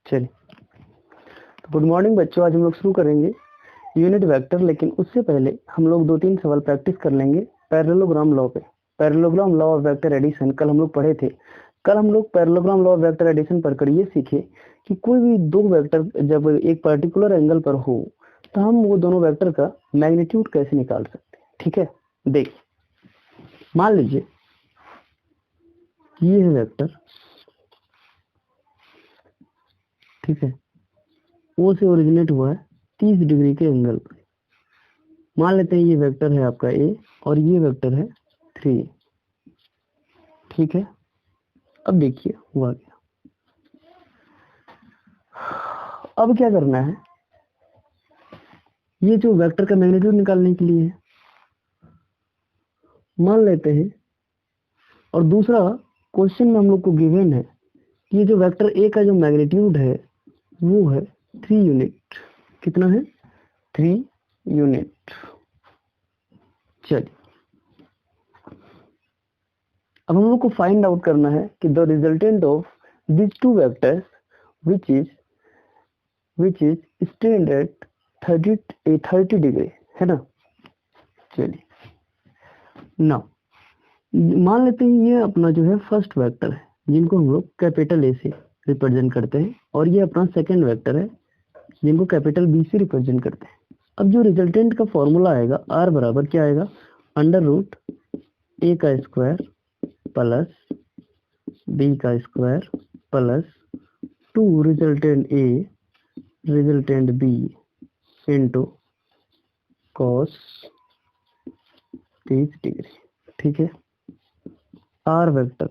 चलिए, तो good morning बच्चों। आज हम लोग शुरू करेंगे यूनिट वेक्टर, लेकिन उससे पहले हम लोग 2-3 सवाल प्रैक्टिस कर लेंगे पैरेललोग्राम लॉ पे। Parallelogram law of vector addition कल हम लोग पढ़े थे। कल हम लोग parallelogram law of vector addition पढ़कर ये सीखे कि कोई भी दो वेक्टर जब एक पर्टिकुलर एंगल पर हो तो हम वो दोनों वेक्टर का मैग्नीट्यूड कैसे निकाल सकते हैं। ठीक है, देखिए, मान लीजिए ये है वेक्टर, ठीक है, ओ से ओरिजिनेट हुआ है 30 डिग्री के एंगल पर। मान लेते हैं ये वेक्टर है आपका ए और ये वेक्टर है 3। ठीक है, अब देखिए हुआ क्या। अब क्या करना है, ये जो वेक्टर का मैग्नीट्यूड निकालने के लिए मान लेते हैं, और दूसरा क्वेश्चन में हम लोग को गिवन है कि ये जो वेक्टर ए का जो मैग्नीट्यूड है वो है 3 यूनिट। कितना है? 3 यूनिट। चलिए, अब हम लोग को फाइंड आउट करना है कि the resultant of this two vectors which is stand at 30 degree, है ना। चलिए, नाउ मान लेते हैं ये अपना जो है फर्स्ट वेक्टर है जिनको हम लोग कैपिटल ए से रिप्रेजेंट करते हैं, और ये अपना सेकंड वेक्टर है जिनको कैपिटल बी से रिप्रेजेंट करते हैं। अब जो रिजल्टेंट का फॉर्मूला आएगा आर बराबर क्या आएगा, अंडर रूट ए का स्क्वायर प्लस बी का square plus 2 resultant A resultant B into cos 30 degree. ठीक है, आर वेक्टर,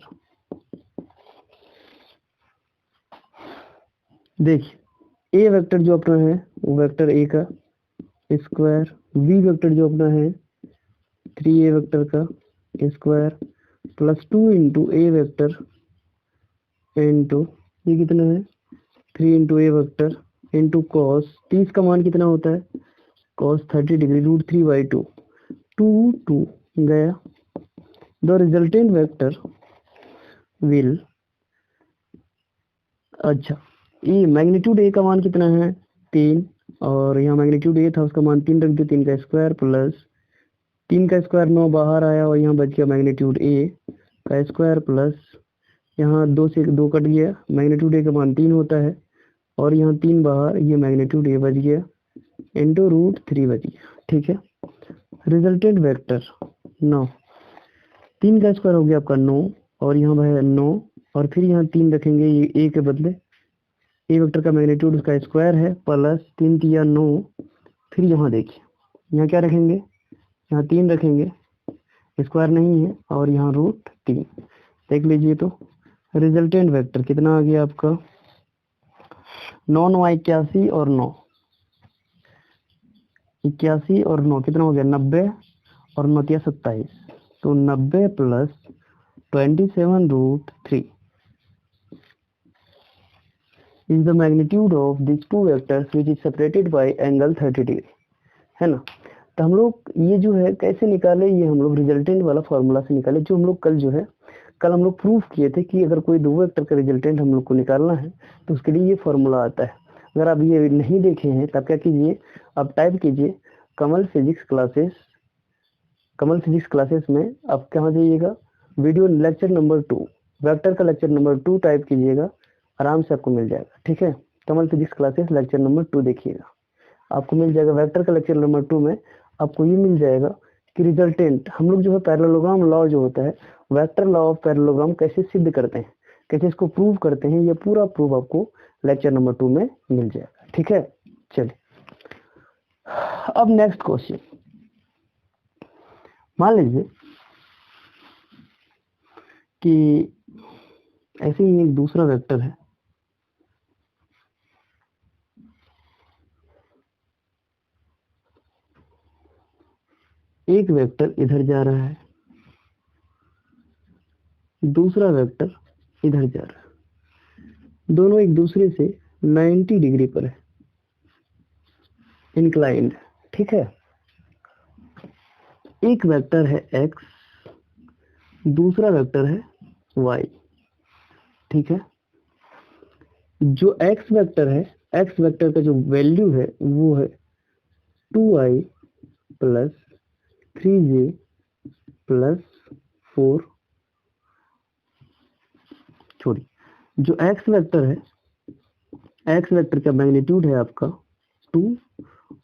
देखिए ए वेक्टर जो अपना है वो वेक्टर ए का स्क्वायर, बी वेक्टर जो अपना है 3a वेक्टर का स्क्वायर प्लस 2 इंटू ए वेक्टर इंटू ये कितना है 3 इंटू ए वेक्टर इंटू कॉस 30 का मान कितना होता है, कॉस 30 डिग्री रूट 3/2, 2 गया। द रिजल्टेंट वेक्टर विल, अच्छा ये मैग्नीट्यूड ए का मान कितना है 3, और यहाँ मैग्नीट्यूड ए था उसका मान 3 रख दिया, 3 का स्क्वायर प्लस 3 का स्क्वायर 9 बाहर आया और यहाँ बच गया मैग्नीट्यूड ए का स्क्वायर प्लस यहाँ 2 से 2 कट गया, मैग्नीट्यूड ए का मान 3 होता है और यहाँ 3 बाहर, ये मैग्नीट्यूड ए बच गया इंटू रूट 3 बच गया। ठीक है, रिजल्टेंट वेक्टर 9, 3 का स्क्वायर हो गया आपका 9 और यहाँ है 9 और फिर यहाँ 3 रखेंगे ये ए के बदले, ए वेक्टर का मैग्नीट्यूड उसका स्क्वायर है प्लस 3 3 9, फिर यहाँ देखिए यहाँ क्या रखेंगे, यहाँ 3 रखेंगे, स्क्वायर नहीं है और यहाँ रूट 3। देख लीजिए तो रिजल्टेंट वेक्टर कितना आ गया आपका 9 9 81 और 9 81 और 9 कितना हो गया 90 और 9 27, तो 90 plus 27 root 3 is the magnitude of these two vectors which is separated by angle 30 degree, है ना। तो हम लोग ये जो है कैसे निकाले, ये हम लोग रिजल्टेंट वाला फॉर्मूला से निकाले, जो हम लोग कल हम लोग प्रूफ किए थे कि अगर कोई दो वेक्टर का रिजल्टेंट हम लोग को निकालना है तो उसके लिए ये फॉर्मूला आता है। अगर आप ये नहीं देखे हैं तब क्या कीजिए, आप टाइप कीजिए कमल फिजिक्स क्लासेस में आप कहाँ जाइएगा, वीडियो लेक्चर नंबर 2, वेक्टर का लेक्चर नंबर 2 टाइप कीजिएगा, आराम से आपको मिल जाएगा। ठीक है, कमल फिजिक्स क्लासेस लेक्चर नंबर 2 देखिएगा, आपको मिल जाएगा। वेक्टर का लेक्चर नंबर 2 में आपको ये मिल जाएगा कि रिजल्टेंट हम लोग जो है पैरेललोग्राम लॉ जो होता है, वेक्टर लॉ ऑफ पैरेललोग्राम कैसे सिद्ध करते हैं, कैसे इसको प्रूव करते हैं, ये पूरा प्रूफ आपको लेक्चर नंबर 2 में मिल जाएगा। ठीक है, चलिए अब नेक्स्ट क्वेश्चन, मान लीजिए कि ऐसे ही एक दूसरा वेक्टर है, एक वेक्टर इधर जा रहा है, दूसरा वेक्टर इधर जा रहा है, दोनों एक दूसरे से 90 डिग्री पर है, इंक्लाइंड। ठीक है, एक वेक्टर है x, दूसरा वेक्टर है y। ठीक है, जो x वेक्टर है, x वेक्टर का जो वैल्यू है वो है 2i प्लस 3j प्लस 4, छोड़ी, जो x वेक्टर है, x वेक्टर का मैग्नीट्यूड है आपका 2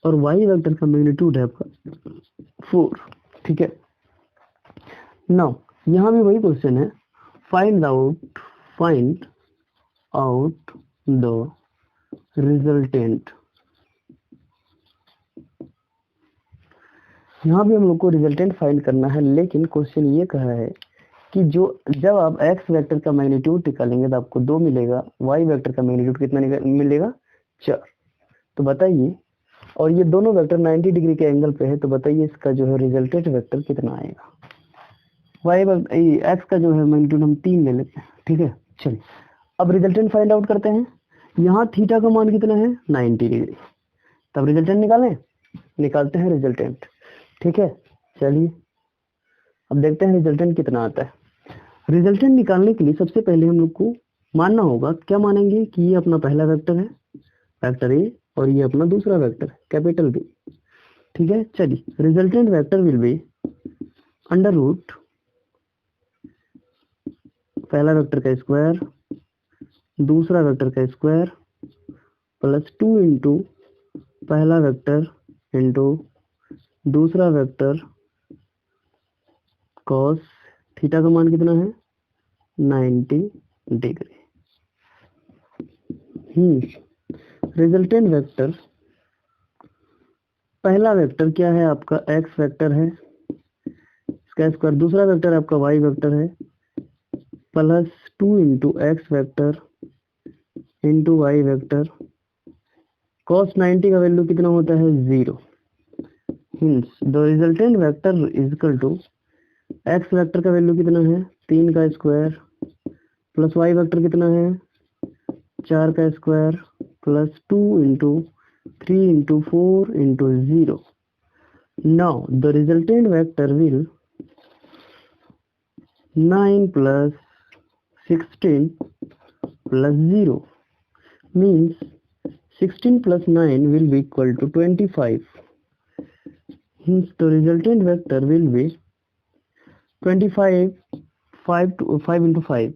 और y वेक्टर का मैग्नीट्यूड है आपका 4। ठीक है, नाउ यहाँ भी वही क्वेश्चन है, फाइंड आउट द रिजल्टेंट। यहाँ भी हम लोग को रिजल्टेंट फाइंड करना है, लेकिन क्वेश्चन ये कहा है कि जो जब आप x वेक्टर का मैग्नीट्यूड निकालेंगे तो आपको 2 मिलेगा, y वेक्टर का मैग्नीट्यूड कितना मिलेगा 4। तो बताइए, और ये दोनों वेक्टर 90 डिग्री के एंगल पे है, तो बताइए इसका जो है रिजल्टेंट वेक्टर कितना आएगा। x का जो है मैग्नीट्यूड हम 3 ले लेते हैं। ठीक है, चलिए अब रिजल्टेंट फाइंड आउट करते हैं। यहाँ थीटा का मान कितना है 90 डिग्री, तब रिजल्टेंट निकालते हैं रिजल्टेंट। ठीक है, चलिए अब देखते हैं रिजल्टेंट कितना आता है। रिजल्टेंट निकालने के लिए सबसे पहले हम लोग को मानना होगा, क्या मानेंगे कि ये अपना पहला वेक्टर है वेक्टर ए और ये अपना दूसरा वेक्टर कैपिटल बी। ठीक है, चलिए resultant vector will be under root पहला वेक्टर का स्क्वायर दूसरा वेक्टर का स्क्वायर प्लस 2 इंटू पहला वेक्टर इंटू दूसरा वेक्टर कॉस थीटा का मान कितना है 90 डिग्री। रिजल्टेंट वेक्टर, पहला वेक्टर क्या है आपका x वेक्टर है, इसका स्क्वायर, दूसरा वेक्टर आपका y वेक्टर है plus 2 into X vector into Y vector, cos 90 का वैल्यू कितना होता है 0। The resultant vector is equal to X vector का वैल्यू कितना है 3 का स्क्वायर प्लस वाई वेक्टर कितना है 4 का square plus 2 into 3 into 4 into 0। Now the resultant vector will 9 plus 16 plus 0 means 16 plus 9 will be equal to 25. Hence the resultant vector will be 25, 5 into 5,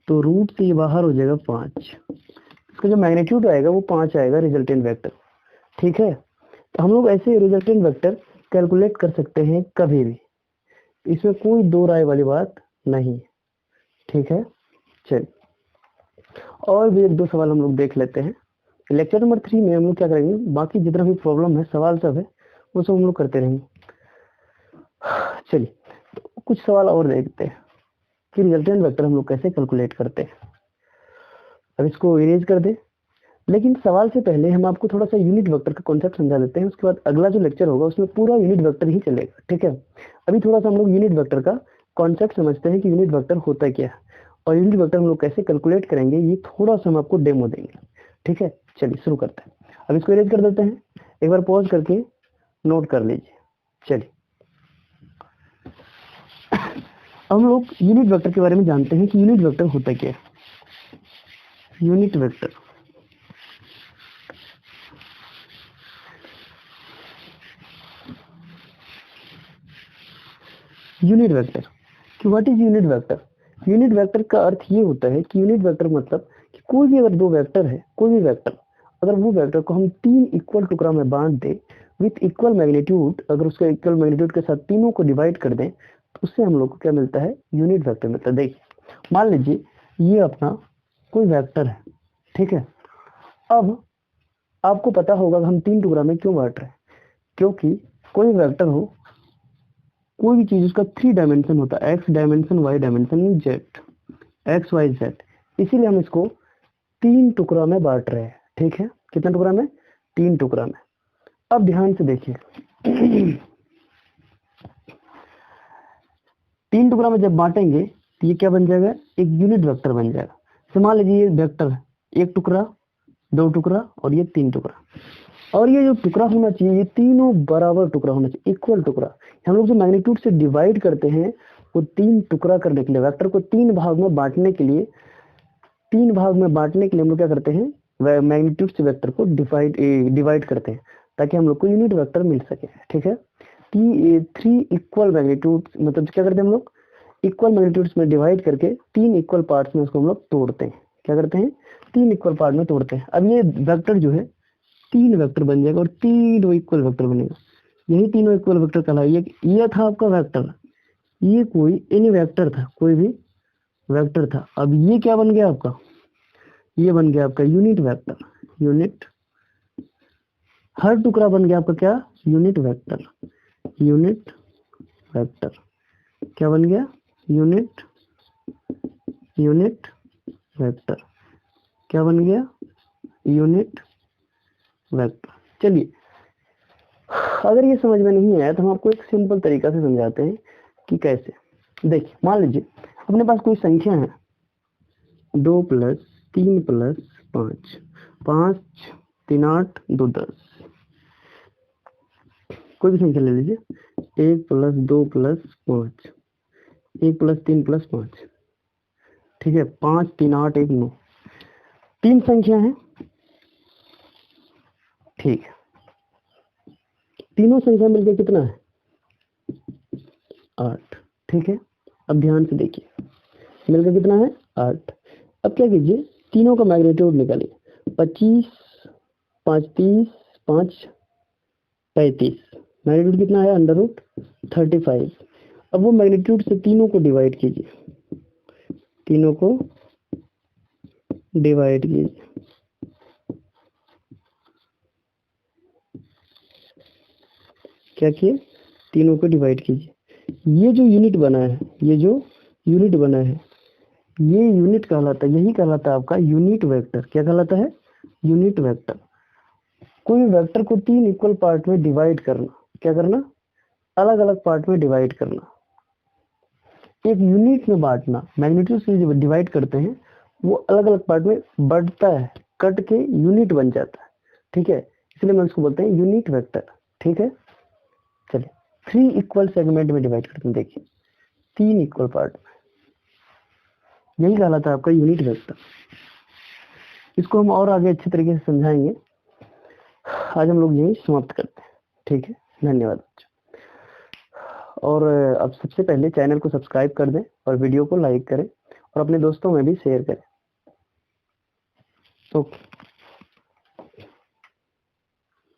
तो root से बाहर हो जाएगा 5, इसका जो मैग्नीट्यूड आएगा वो 5 आएगा रिजल्टेंट वेक्टर। ठीक है, तो हम लोग ऐसे रिजल्टेंट वेक्टर कैलकुलेट कर सकते हैं कभी भी, इसमें कोई दो राय वाली बात नहीं। ठीक है, चलिए और भी एक दो सवाल हम लोग देख लेते हैं। लेक्चर नंबर 3 में हम लोग क्या करेंगे, बाकी जितना भी प्रॉब्लम है सवाल सब है वो सब हम लोग करते रहेंगे। चलिए तो कुछ सवाल और देखते हैं कि रिजल्टेंट वेक्टर हम लोग कैसे कैलकुलेट करते हैं। अब इसको इरेज कर दे, लेकिन सवाल से पहले हम आपको थोड़ा सा यूनिट वेक्टर का कॉन्सेप्ट समझा देते हैं, उसके बाद अगला जो लेक्चर होगा उसमें पूरा यूनिट वेक्टर ही चलेगा। ठीक है, अभी थोड़ा सा हम लोग यूनिट वेक्टर का कॉन्सेप्ट समझते हैं कि यूनिट वेक्टर होता क्या है और यूनिट वेक्टर हम लोग कैसे कैलकुलेट करेंगे, ये थोड़ा सा हम आपको डेमो देंगे। ठीक है, चलिए शुरू करते हैं। अब इसको इरेज कर देते हैं, एक बार पॉज करके नोट कर लीजिए। चलिए हम लोग यूनिट वेक्टर के बारे में जानते हैं कि यूनिट वेक्टर होता क्या है। यूनिट वेक्टर कि what is unit vector. Unit vector का अर्थ ये होता है कि यूनिट वेक्टर मतलब कि कोई भी अगर दो वेक्टर है, कोई भी वेक्टर अगर वो वेक्टर को हम 3 इक्वल टुकड़ा में बांट दें विथ इक्वल मैग्नीट्यूड, अगर उसके इक्वल मैग्नीट्यूड के साथ तीनों को डिवाइड कर दें तो उससे हम लोग को क्या मिलता है यूनिट वेक्टर मिलता है। देखिए मान लीजिए ये अपना कोई वेक्टर है। ठीक है, अब आपको पता होगा कि हम 3 टुकड़ा में क्यों बांट रहे हैं, क्योंकि कोई वेक्टर हो, कोई भी चीज उसका 3 डायमेंशन होता है, X dimension, Y dimension, Z, X Y Z, इसीलिए हम इसको 3 टुकड़ा में बांट रहे हैं। ठीक है, कितना टुकड़ा में 3 टुकड़ा में। अब ध्यान से देखिए 3 टुकड़ा में जब बांटेंगे तो ये क्या बन जाएगा, एक यूनिट वेक्टर बन जाएगा। तो मान लीजिए ये वेक्टर है, एक टुकड़ा, 2 टुकड़ा और ये 3 टुकड़ा, और ये जो टुकड़ा होना चाहिए ये तीनों बराबर टुकड़ा होना चाहिए, इक्वल टुकड़ा। हम लोग जो मैग्नीट्यूड से डिवाइड करते हैं वो 3 टुकड़ा करने के लिए, वेक्टर को 3 भाग में बांटने के लिए तीन भाग में बांटने के लिए हम लोग क्या करते हैं, वह मैग्नीट्यूड से वेक्टर को डिवाइड करते हैं ताकि हम लोग को यूनिट वेक्टर मिल सके। ठीक है, थ्री इक्वल मैग्नीट्यूड, मतलब क्या करते हैं हम लोग, इक्वल मैग्नीट्यूड्स में डिवाइड करके तीन इक्वल पार्ट्स में उसको हम लोग तोड़ते हैं। क्या करते हैं, तीन इक्वल पार्ट में तोड़ते हैं। अब ये वेक्टर जो है तीन वेक्टर बन जाएगा और तीनों इक्वल वेक्टर बनेगा। यही तीनों इक्वल वेक्टर कहलाए। ये था आपका वेक्टर, ये कोई एनी वेक्टर था, कोई भी वेक्टर था। अब ये क्या बन गया आपका, ये बन गया आपका यूनिट वेक्टर। यूनिट, हर टुकड़ा बन गया आपका क्या, यूनिट वेक्टर। यूनिट वेक्टर क्या बन गया, यूनिट वेक्टर क्या बन गया, यूनिट वेक्टर। चलिए, अगर ये समझ में नहीं आया तो हम आपको एक सिंपल तरीका से समझाते हैं कि कैसे। देखिए, मान लीजिए अपने पास कोई संख्या है 2 + 3 + 5, 5 3 8 2 10। कोई भी संख्या ले लीजिए, 1 + 2 + 5, 1 + 3 + 5। ठीक है, 5 3 8 1 9, तीन संख्या है। ठीक है, तीनों संख्या मिलकर कितना है, 8। ठीक है, अब ध्यान से देखिए, मिलकर कितना है, 8। अब क्या कीजिए, तीनों का मैग्नीट्यूड निकालिए। 25 5 30 5 35, मैग्नीट्यूड कितना है, √35। अब वो मैग्नीट्यूड से तीनों को डिवाइड कीजिए, तीनों को डिवाइड कीजिए। क्या किए, तीनों को डिवाइड कीजिए। ये जो यूनिट बना है, ये जो यूनिट बना है, ये यूनिट कहलाता है, यही कहलाता है आपका यूनिट वेक्टर। क्या कहलाता है, यूनिट वेक्टर। कोई वेक्टर को तीन इक्वल पार्ट में डिवाइड करना, क्या करना, अलग अलग पार्ट में डिवाइड करना, एक यूनिट में बांटना। मैग्नीट्यूड से जब डिवाइड करते हैं वो अलग अलग पार्ट में बढ़ता है, कट के यूनिट बन जाता है। ठीक है, इसलिए मैं उसको बोलते हैं यूनिट वेक्टर। ठीक है, चलिए, थ्री इक्वल सेगमेंट में डिवाइड करते हैं। देखिए, तीन इक्वल पार्ट में, यही कहलाता है आपका यूनिट वेक्टर। इसको हम और आगे अच्छे तरीके से समझाएंगे। आज हम लोग यही समाप्त करते हैं। ठीक है, धन्यवाद। और अब सबसे पहले चैनल को सब्सक्राइब कर दें और वीडियो को लाइक करें और अपने दोस्तों में भी शेयर करें। ओके।